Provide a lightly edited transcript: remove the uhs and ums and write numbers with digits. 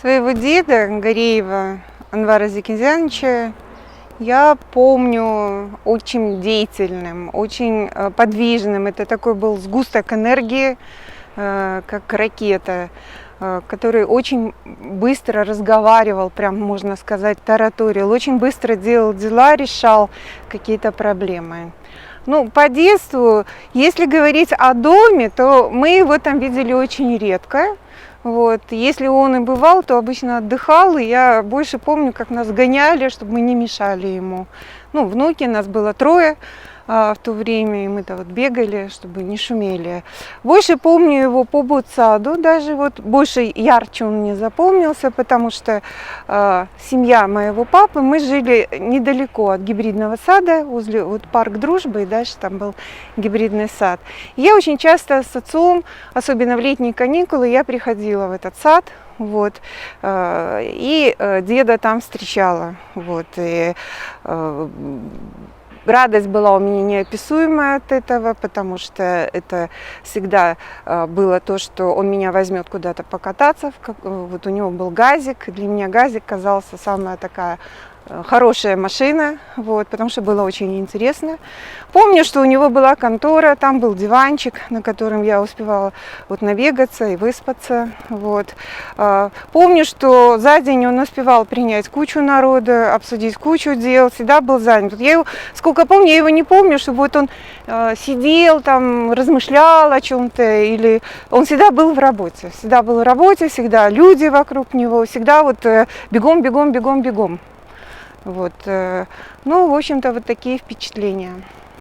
Своего деда, Гореева Анвара Зикинзяновича, я помню очень деятельным, очень подвижным. Это такой был сгусток энергии, как ракета, который очень быстро разговаривал, прям можно сказать, тараторил, очень быстро делал дела, решал какие-то проблемы. Ну, по детству, если говорить о доме, то мы его там видели очень редко. Вот. Если он и бывал, то обычно отдыхал, и я больше помню, как нас гоняли, чтобы мы не мешали ему. Ну, внуки, нас было трое в то время, и мы-то вот бегали, чтобы не шумели. Больше помню его по ботсаду, даже вот больше ярче он мне запомнился, потому что семья моего папы, мы жили недалеко от гибридного сада, возле вот парк Дружбы, и дальше там был гибридный сад. И я очень часто с отцом, особенно в летние каникулы, я приходила в этот сад. Вот, и деда там встречала. Вот, и радость была у меня неописуемая от этого, потому что это всегда было то, что он меня возьмет куда-то покататься. Вот у него был газик, и для меня газик казался самая такая хорошая машина, вот, потому что было очень интересно. Помню, что у него была контора, там был диванчик, на котором я успевала вот навегаться и выспаться. Вот. Помню, что за день он успевал принять кучу народа, обсудить кучу дел, всегда был занят. Я его, сколько помню, я его не помню, чтобы вот он сидел там, размышлял о чем-то, или он всегда был в работе, всегда люди вокруг него, всегда вот бегом, бегом, бегом, бегом. Вот, ну, в общем-то, вот такие впечатления.